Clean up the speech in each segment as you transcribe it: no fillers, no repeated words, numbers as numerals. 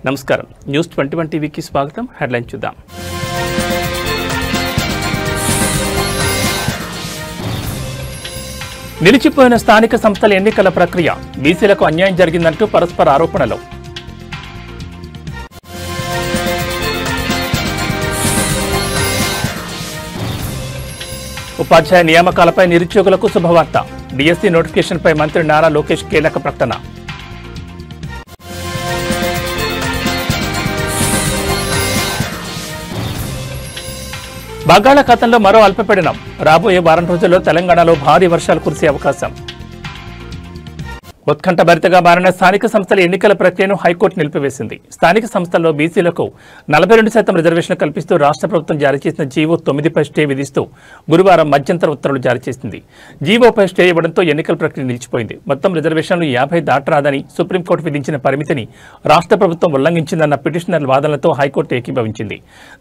నమస్కారం న్యూస్ 21 టీవీకి స్వాగతం. హెడ్లైన్ చూద్దాం. నిలిచిపోయిన స్థానిక సంస్థల ఎన్నికల ప్రక్రియ, బీసీలకు అన్యాయం జరిగిందంటూ పరస్పర ఆరోపణలు. ఉపాధ్యాయ నియామకాలపై నిరుద్యోగులకు శుభవార్త, డిఎస్సీ నోటిఫికేషన్పై మంత్రి నారా లోకేష్ కీలక ప్రకటన. బంగాళాఖాతంలో మరో అల్పపీడనం, రాబోయే వారం రోజుల్లో తెలంగాణలో భారీ వర్షాలు కురిసే అవకాశం. ఉత్కంఠభరితంగా మారిన స్థానిక సంస్థల ఎన్నికల ప్రక్రియను హైకోర్టు నిలిపివేసింది. స్థానిక సంస్థల్లో బీసీలకు 42% రిజర్వేషన్లు కల్పిస్తూ రాష్ట్ర ప్రభుత్వం జారీ చేసిన జీవో 9పై స్టే విధిస్తూ గురువారం మధ్యంతర ఉత్తర్వులు జారీ చేసింది. జీవోపై స్టే ఇవ్వడంతో ఎన్నికల ప్రక్రియ నిలిచిపోయింది. మొత్తం రిజర్వేషన్లు 50 దాటరాదని సుప్రీంకోర్టు విధించిన పరిమితిని రాష్ట్ర ప్రభుత్వం ఉల్లంఘించిందన్న పిటిషనర్ల వాదనలతో హైకోర్టు ఏకీభవించింది.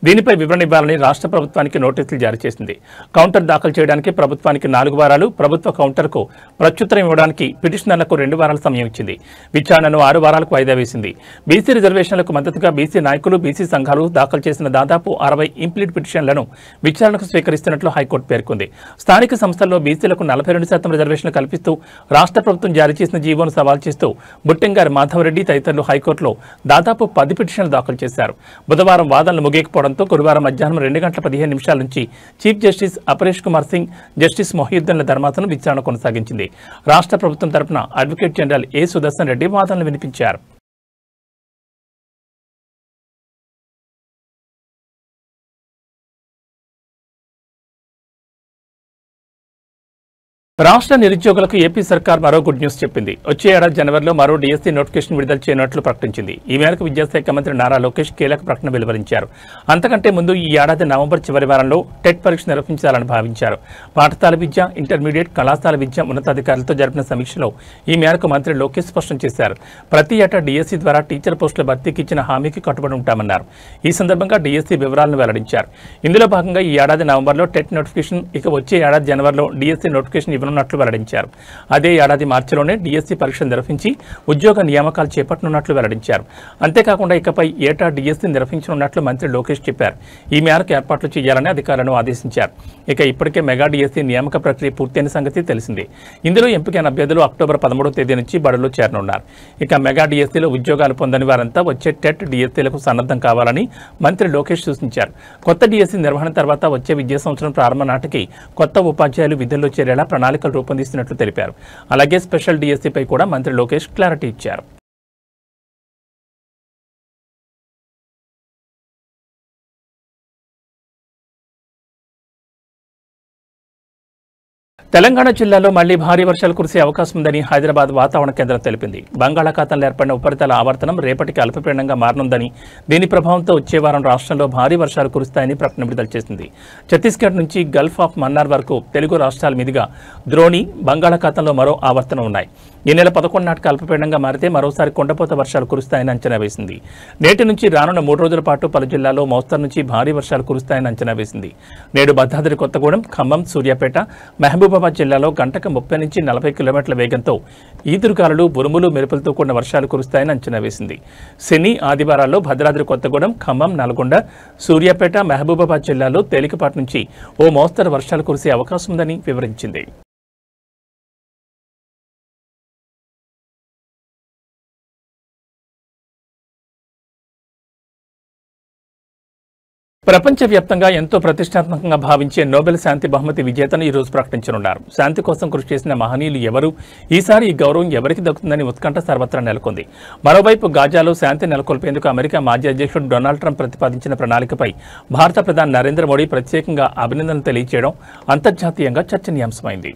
దీనిపై వివరణ ఇవ్వాలని రాష్ట్ర ప్రభుత్వానికి నోటీసులు జారీ చేసింది. కౌంటర్ దాఖలు చేయడానికి ప్రభుత్వానికి 4 వారాలు, ప్రభుత్వ కౌంటర్కు ప్రత్యుత్తరం ఇవ్వడానికి పిటిషనర్లకు 2 వారాల సమయం ఇచ్చింది. విచారణను 6 వారాలకు వాయిదా వేసింది. బీసీ రిజర్వేషన్లకు మద్దతుగా బీసీ నాయకులు, బీసీ సంఘాలు దాఖలు చేసిన దాదాపు 60 ఇంప్లీట్ పిటిషన్లను విచారణకు స్వీకరిస్తున్నట్లు హైకోర్టు పేర్కొంది. స్థానిక సంస్థల్లో బీసీలకు 42% రిజర్వేషన్లు కల్పిస్తూ రాష్ట్ర ప్రభుత్వం జారీ చేసిన జీవోను సవాల్ చేస్తూ బుట్టెంగారి మాధవరెడ్డి తదితరులు హైకోర్టులో దాదాపు 10 పిటిషన్లు దాఖలు చేశారు. బుధవారం వాదనలు ముగియకపోవడంతో గురువారం మధ్యాహ్నం 2:15 నుంచి chief justice Aparesh Kumar Singh, justice మొహియుద్దీన్ల ధర్మాసనం విచారణ కొనసాగించింది. రాష్ట్ర ప్రభుత్వం తరపున advocate general A Sudarshan Reddy వాదనలు వినిపించారు. రాష్ట్ర నిరుద్యోగులకు ఏపీ సర్కార్ మరో గుడ్ న్యూస్ చెప్పింది. వచ్చే ఏడాది జనవరిలో మరో డిఎస్సీ నోటిఫికేషన్ విడుదల చేయనున్నట్లు ప్రకటించింది. ఈ మేరకు విద్యాశాఖ మంత్రి నారా లోకేష్ కీలక ప్రకటన వెలువరించారు. అంతకంటే ముందు ఈ ఏడాది నవంబర్ చివరి వారంలో టెట్ పరీక్ష నిర్వహించాలని భావించారు. పాఠశాల విద్య, ఇంటర్మీడియట్, కళాశాల విద్య ఉన్నతాధికారులతో జరిపిన సమీక్షలో ఈ మేరకు మంత్రి లోకేష్ స్పష్టం చేశారు. ప్రతి ఏటా డిఎస్సీ ద్వారా టీచర్ పోస్టుల భర్తీకి ఇచ్చిన హామీకి కట్టుబడి ఉంటామన్నారు. ఈ సందర్భంగా డిఎస్సీ వివరాలను వెల్లడించారు. ఇందులో భాగంగా ఈ ఏడాది నవంబర్లో టెట్ నోటిఫికేషన్, ఇక వచ్చే ఏడాది జనవరిలో డిఎస్సీ నోటిఫికేషన్ ఉన్నట్లు వెల్లడించారు. అదే ఏడాది మార్చిలోనే డిఎస్సీ పరీక్షలు నిర్వహించి ఉద్యోగ నియామకాలు చేపట్టనున్నట్లు వెల్లడించారు. అంతేకాకుండా ఇకపై ఏటా డిఎస్సీ నిర్వహించనున్నట్లు మంత్రి లోకేష్ చెప్పారు. ఈ మేరకు ఏర్పాట్లు చేయాలని అధికారులను ఆదేశించారు. ఇక ఇప్పటికే మెగా డిఎస్సీ నియామక ప్రక్రియ పూర్తయిన సంగతి తెలిసిందే. ఇందులో ఎంపికైన అభ్యర్థులు అక్టోబర్ 13వ తేదీ నుంచి బడుల్లో చేరనున్నారు. ఇక మెగా డిఎస్సీలో ఉద్యోగాలు పొందని వారంతా వచ్చే టెట్ డిఎస్సీలకు సన్నద్ధం కావాలని మంత్రి లోకేష్ సూచించారు. కొత్త డిఎస్సీ నిర్వహణ తర్వాత వచ్చే విద్యా సంవత్సరం ప్రారంభం నాటికి కొత్త ఉపాధ్యాయులు విధుల్లో చేరేలా ప్రణాళికలు రూపొందిస్తున్నట్లు తెలిపారు. అలాగే స్పెషల్ డిఎస్సీపై కూడా మంత్రి లోకేష్ క్లారిటీ ఇచ్చారు. తెలంగాణ జిల్లాలో మళ్లీ భారీ వర్షాలు కురిసే అవకాశం ఉందని హైదరాబాద్ వాతావరణ కేంద్రం తెలిపింది. బంగాళాఖాతంలో ఏర్పడిన ఉపరితల ఆవర్తనం రేపటికి అల్పపీడనంగా మారనుందని, దీని ప్రభావంతో వచ్చే వారం రాష్ట్రంలో భారీ వర్షాలు కురుస్తాయని ప్రకటన విడుదల చేసింది. ఛత్తీస్గఢ్ నుంచి గల్ఫ్ ఆఫ్ మన్నార్ వరకు తెలుగు రాష్ట్రాల మీదుగా ద్రోణి, బంగాళాఖాతంలో మరో ఆవర్తనం ఉన్నాయి. ఈ నెల 11 నాటికి అల్పపీడనంగా మారితే మరోసారి కొండపోత వర్షాలు కురుస్తాయని అంచనా వేసింది. నేటి నుంచి రానున్న 3 రోజుల పాటు పలు జిల్లాల్లో మోస్తరు నుంచి భారీ వర్షాలు కురుస్తాయని అంచనా వేసింది. నేడు భద్రాద్రి కొత్తగూడెం, ఖమ్మం, సూర్యాపేట, మహబూబాబాద్ జిల్లాలో గంటకు 30 నుంచి 40 కిలోమీటర్ల వేగంతో ఈదురుగాలులు, ఉరుములు, మెరుపులతో కూడిన వర్షాలు కురుస్తాయని అంచనా వేసింది. శని, ఆదివారాల్లో భద్రాద్రి కొత్తగూడెం, ఖమ్మం, నల్గొండ, సూర్యాపేట, మహబూబాబాద్ జిల్లాలో తేలికపాటి నుంచి ఓ మోస్తరు వర్షాలు కురిసే అవకాశం ఉందని వివరించింది. ప్రపంచవ్యాప్తంగా ఎంతో ప్రతిష్టాత్మకంగా భావించే నోబెల్ శాంతి బహుమతి విజేతను ఈ రోజు ప్రకటించనున్నారు. శాంతి కోసం కృషి చేసిన మహనీయులు ఎవరు, ఈసారి ఈ గౌరవం ఎవరికి దక్కుతుందని ఉత్కంఠ సర్వత్రా నెలకొంది. మరోవైపు గాజాలో శాంతి నెలకొల్పేందుకు అమెరికా మాజీ అధ్యక్షుడు డొనాల్డ్ ట్రంప్ ప్రతిపాదించిన ప్రణాళికపై భారత ప్రధాని నరేంద్ర మోడీ ప్రత్యేకంగా అభినందనలు తెలియజేయడం అంతర్జాతీయంగా చర్చనీయాంశమైంది.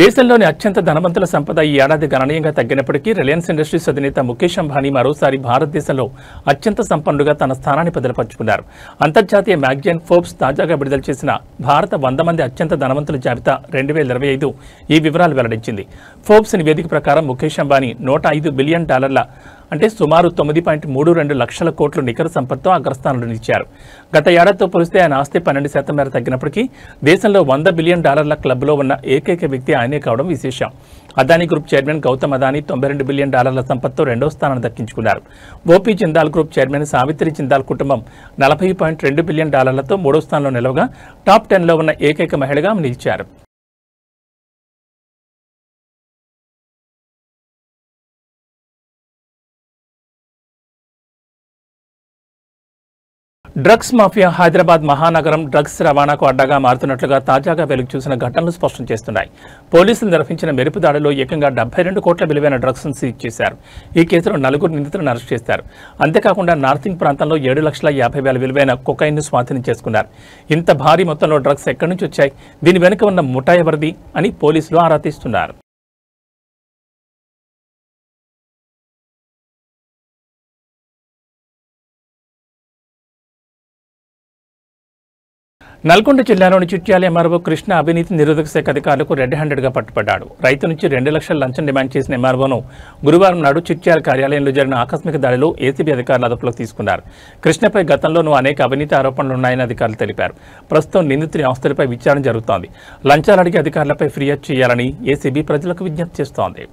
దేశంలోని అత్యంత ధనవంతుల సంపద ఈ ఏడాది గణనీయంగా తగ్గినప్పటికీ రిలయన్స్ ఇండస్ట్రీస్ అధినేత ముఖేష్ అంబానీ మరోసారి భారతదేశంలో అత్యంత సంపన్నుడిగా తన స్థానాన్ని బదలపరుచుకున్నారు. అంతర్జాతీయ మ్యాగజైన్ ఫోర్బ్స్ తాజాగా విడుదల చేసిన భారత 100 మంది అత్యంత ధనవంతుల జాబితా 2025 ఈ వివరాలు వెల్లడించింది. ఫోర్బ్స్ నివేదిక ప్రకారం ముఖేష్ అంబానీ $105 బిలియన్ అంటే సుమారు 9.32 లక్షల కోట్ల నికర సంపత్తో అగ్రస్థానంలో నిలిచారు. గత ఏడాదితో పోలిస్తే ఆయన ఆస్తి 12% మేర తగ్గినప్పటికీ దేశంలో $100 బిలియన్ క్లబ్లో ఉన్న ఏకైక వ్యక్తి ఆయనే కావడం విశేషం. Adani group chairman Gautam Adani $92 billion సంపత్తో రెండో స్థానాన్ని దక్కించుకున్నారు. OP Jindal group chairman Savitri Jindal కుటుంబం $40.2 బిలియన్ మూడో స్థానంలో నిలవగా టాప్ 10లో ఉన్న ఏకైక మహిళగా నిలిచారు. డ్రగ్స్ మాఫియా హైదరాబాద్ మహానగరం డ్రగ్స్ రవాణాకు అడ్డాగా మారుతున్నట్లుగా తాజాగా వెలుగు చూసిన ఘటనలు స్పష్టం చేస్తున్నాయి. పోలీసులు నిర్వహించిన మెరుపు దాడిలో ఏకంగా 72 కోట్ల విలువైన డ్రగ్స్ సీజ్ చేశారు. ఈ కేసులో 4 నిందితులను అరెస్ట్ చేశారు. అంతేకాకుండా నార్థింగ్ ప్రాంతంలో 7,50,000 విలువైన కొకైన్ను స్వాధీనం చేసుకున్నారు. ఇంత భారీ మొత్తంలో డ్రగ్స్ ఎక్కడి నుంచి వచ్చాయి, దీని వెనుక ఉన్న ముఠా ఎవరిది అని పోలీసులు ఆరా తీస్తున్నారు. నల్గొండ జిల్లాలోని చిట్యాల ఎంఆర్ఓ కృష్ణ అవినీతి నిరోధక శాఖ అధికారులకు రెడ్ హ్యాండెడ్గా పట్టుబడ్డాడు. రైతు నుంచి 2 లక్షల లంచం డిమాండ్ చేసిన ఎంఆర్ఓను గురువారం నాడు చిట్యాల కార్యాలయంలో జరిగిన ఆకస్మిక దాడిలో ఏసీబీ అధికారులు అదుపులోకి తీసుకున్నారు. కృష్ణపై గతంలోనూ అనేక అవినీతి ఆరోపణలున్నాయని అధికారులు తెలిపారు. ప్రస్తుతం నిందితుని ఆస్తులపై విచారణ జరుగుతోంది. లంచాలు అడిగే అధికారులపై ఫిర్యాదు చేయాలని ఏసీబీ ప్రజలకు విజ్ఞప్తి చేస్తోంది.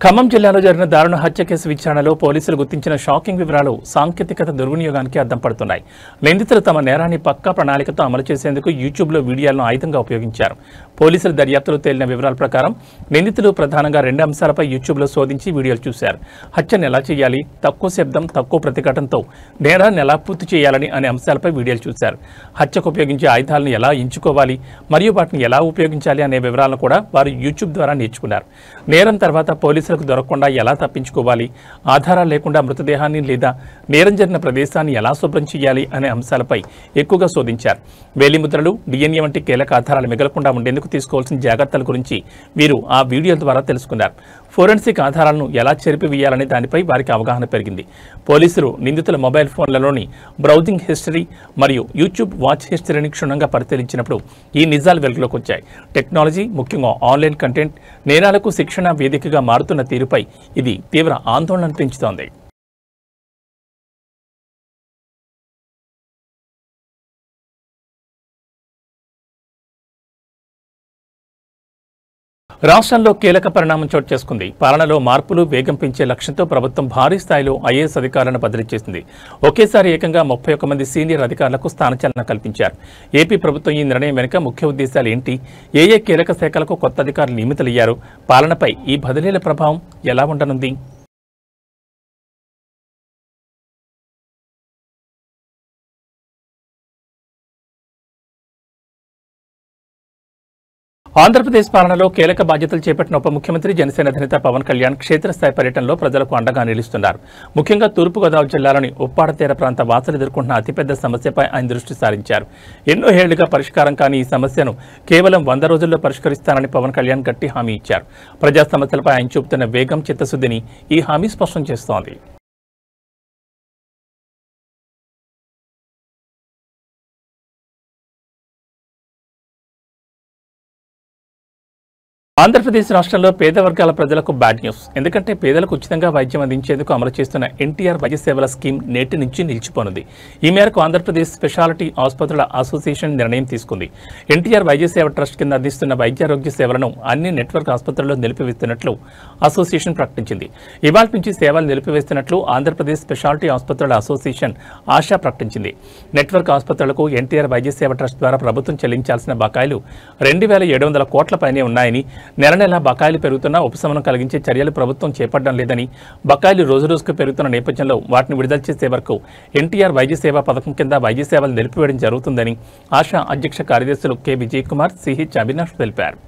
ఖమ్మం జిల్లాలో జరిగిన దారుణ హత్య కేసు విచారణలో పోలీసులు గుర్తించిన షాకింగ్ వివరాలు సాంకేతికత దుర్వినియోగానికి అద్దం పడుతున్నాయి. నిందితులు తమ నేరాన్ని పక్కా ప్రణాళికతో అమలు చేసేందుకు యూట్యూబ్లో వీడియోలను ఆయుధంగా ఉపయోగించారు. పోలీసుల దర్యాప్తులో తేలిన వివరాల ప్రకారం నిందితులు ప్రధానంగా 2 అంశాలపై యూట్యూబ్లో శోధించి వీడియోలు చూశారు. హత్యను ఎలా చేయాలి, తక్కువ శబ్దం తక్కువ ప్రతిఘటనతో నేరాన్ని ఎలా పూర్తి చేయాలని అనే అంశాలపై వీడియోలు చూశారు. హత్యకు ఉపయోగించే ఆయుధాలను ఎలా ఎంచుకోవాలి మరియు వాటిని ఎలా ఉపయోగించాలి అనే వివరాలను కూడా వారు యూట్యూబ్ ద్వారా నేర్చుకున్నారు. నేరం తర్వాత పోలీసులకు దొరకకుండా ఎలా తప్పించుకోవాలి, ఆధారాలు లేకుండా మృతదేహాన్ని లేదా నేరం జరిగిన ప్రదేశాన్ని ఎలా శుభ్రం చేయాలి అనే అంశాలపై ఎక్కువగా శోధించారు. వేలిముద్రలు, డిఎన్ఏ వంటి కీలక ఆధారాలు మిగలకుండా ఉండేందుకు తీసుకోవాల్సిన జాగ్రత్తల గురించి వీరు ఆ వీడియోల ద్వారా తెలుసుకున్నారు. ఫోరెన్సిక్ ఆధారాలను ఎలా చెరిపివేయాలనే దానిపై వారికి అవగాహన పెరిగింది. పోలీసులు నిందితుల మొబైల్ ఫోన్లలోని బ్రౌజింగ్ హిస్టరీ మరియు యూట్యూబ్ వాచ్ హిస్టరీని క్షుణ్ణంగా పరిశీలించినప్పుడు ఈ నిజాలు వెలుగులోకి వచ్చాయి. టెక్నాలజీ, ముఖ్యంగా ఆన్లైన్ కంటెంట్ నేరాలకు శిక్షణ వేదికగా మారుతున్న తీరుపై ఇది తీవ్ర ఆందోళన పెంచుతోంది. రాష్ట్రంలో కీలక పరిణామం చోటు చేసుకుంది. పాలనలో మార్పులు వేగం పెంచే లక్ష్యంతో ప్రభుత్వం భారీ స్థాయిలో ఐఏఎస్ అధికారులను బదిలీ చేసింది. ఒకేసారి ఏకంగా 31 మంది సీనియర్ అధికారులకు స్థానచలన కల్పించారు. ఏపీ ప్రభుత్వం ఈ నిర్ణయం వెనుక ముఖ్య ఉద్దేశాలు ఏంటి, ఏ కీలక శాఖలకు కొత్త అధికారులు నియమితులయ్యారు, పాలనపై ఈ బదిలీల ప్రభావం ఎలా ఉండనుంది? ఆంధ్రప్రదేశ్ పాలనలో కీలక బాధ్యతలు చేపట్టిన ఉప ముఖ్యమంత్రి జనసేన అధినేత పవన్ కళ్యాణ్ క్షేత్రస్థాయి పర్యటనలో ప్రజలకు అండగా నిలుస్తున్నారు. ముఖ్యంగా తూర్పుగోదావరి జిల్లాలోని ఉప్పాడ తీర ప్రాంత వాసులు ఎదుర్కొంటున్న అతిపెద్ద సమస్యపై ఆయన దృష్టి సారించారు. ఎన్నో ఏళ్లుగా పరిష్కారం కాని ఈ సమస్యను కేవలం 100 రోజుల్లో పరిష్కరిస్తానని పవన్ కళ్యాణ్ గట్టి హామీ ఇచ్చారు. ప్రజా సమస్యలపై ఆయన చూపుతున్న వేగం, చిత్తశుద్ధిని ఈ హామీ స్పష్టం చేస్తోంది. ఆంధ్రప్రదేశ్ రాష్ట్రంలో పేద వర్గాల ప్రజలకు బ్యాడ్ న్యూస్. ఎందుకంటే పేదలకు ఉచితంగా వైద్యం అందించేందుకు అమలు చేస్తున్న ఎన్టీఆర్ వైద్య సేవల స్కీమ్ నేటి నుంచి నిలిచిపోనుంది. ఈ మేరకు ఆంధ్రప్రదేశ్ స్పెషాలిటీ ఆసుపత్రుల అసోసియేషన్ నిర్ణయం తీసుకుంది. ఎన్టీఆర్ వైద్య సేవ ట్రస్ట్ కింద అందిస్తున్న వైద్యారోగ్య సేవలను అన్ని నెట్వర్క్ ఆసుపత్రుల్లో నిలిపివేస్తున్నట్లు అసోసియేషన్ ప్రకటించింది. ఇవాళ నుంచి సేవలు నిలిపివేస్తున్నట్లు ఆంధ్రప్రదేశ్ స్పెషాలిటీ ఆసుపత్రుల అసోసియేషన్ ఆశా ప్రకటించింది. నెట్వర్క్ ఆసుపత్రులకు ఎన్టీఆర్ వైద్య సేవ ట్రస్ట్ ద్వారా ప్రభుత్వం చెల్లించాల్సిన బకాయిలు 2,700 కోట్ల పైనే ఉన్నాయని, నెల నెలా బకాయిలు పెరుగుతున్నా ఉపశమనం కలిగించే చర్యలు ప్రభుత్వం చేపట్టడం లేదని, బకాయిలు రోజురోజుకు పెరుగుతున్న నేపథ్యంలో వాటిని విడుదల చేసే వరకు ఎన్టీఆర్ వైద్య సేవా పథకం కింద వైద్య సేవలు నిలిపివేయడం జరుగుతుందని ఆశా అధ్యక్ష కార్యదర్శులు కె విజయ్ కుమార్, సిహెచ్ అవినాష్ తెలిపారు.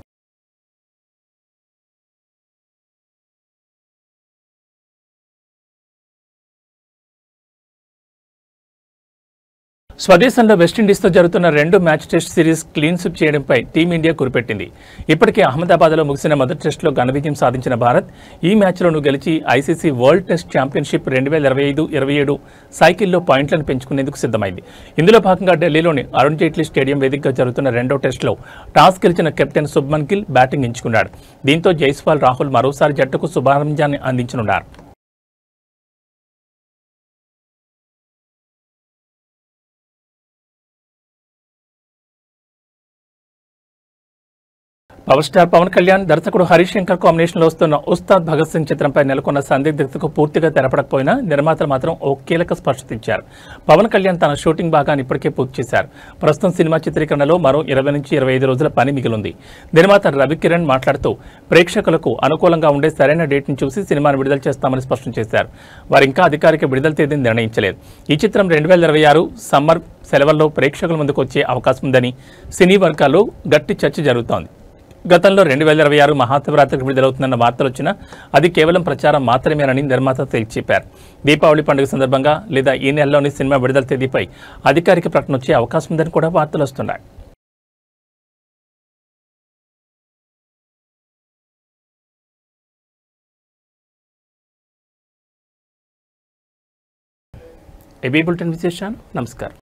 స్వదేశంలో వెస్టిండీస్తో జరుగుతున్న 2 match test series clean sweep చేయడంపై టీమిండియా కురిపెట్టింది. ఇప్పటికే అహ్మదాబాద్లో ముగిసిన మొదటి టెస్టులో ఘన విజయం సాధించిన భారత్ ఈ మ్యాచ్లోనూ గెలిచి ఐసీసీ వరల్డ్ టెస్ట్ ఛాంపియన్షిప్ 2025-27 సైకిల్లో పాయింట్లను పెంచుకునేందుకు సిద్ధమైంది. ఇందులో భాగంగా ఢిల్లీలోని అరుణ్ జైట్లీ స్టేడియం వేదికగా జరుగుతున్న 2వ టెస్టులో టాస్ గెలిచిన కెప్టెన్ శుభ్మన్ గిల్ బ్యాటింగ్ ఎంచుకున్నాడు. దీంతో జైస్వాల్, రాహుల్ మరోసారి జట్టుకు శుభారంభాన్ని అందించనున్నారు. పవర్ స్టార్ పవన్ కళ్యాణ్, దర్శకుడు హరీష్ శంకర్ కాంబినేషన్లో వస్తున్న ఉస్తాద్ భగత్ సింగ్ చిత్రంపై నెలకొన్న సందిగ్ధతకు పూర్తిగా తెరపడకపోయినా నిర్మాతలు మాత్రం ఓ కీలక స్పష్టత ఇచ్చారు. పవన్ కళ్యాణ్ తన షూటింగ్ భాగాన్ని ఇప్పటికే పూర్తి చేశారు. ప్రస్తుతం సినిమా చిత్రీకరణలో మరో 20 నుంచి 25 రోజుల పని మిగిలింది. నిర్మాత రవికిరణ్ మాట్లాడుతూ ప్రేక్షకులకు అనుకూలంగా ఉండే సరైన డేట్ని చూసి సినిమాను విడుదల చేస్తామని స్పష్టం చేశారు. వారు ఇంకా అధికారిక విడుదల తేదీని నిర్ణయించలేదు. ఈ చిత్రం 2026 సమ్మర్ సెలవుల్లో ప్రేక్షకుల ముందుకు వచ్చే అవకాశం ఉందని సినీ వర్గాల్లో గట్టి చర్చ జరుగుతోంది. గతంలో 2026 మహాశివరాత్రికి విడుదలవుతుందన్న వార్తలు వచ్చినా అది కేవలం ప్రచారం మాత్రమేనని నిర్మాత తేల్చి చెప్పారు. దీపావళి పండుగ సందర్భంగా లేదా ఈ నెలలోని సినిమా విడుదల తేదీపై అధికారిక ప్రకటన వచ్చే అవకాశం ఉందని కూడా వార్తలు వస్తున్నాయి. ఏబీ బులెటిన్ విశేషాలు. నమస్కారం.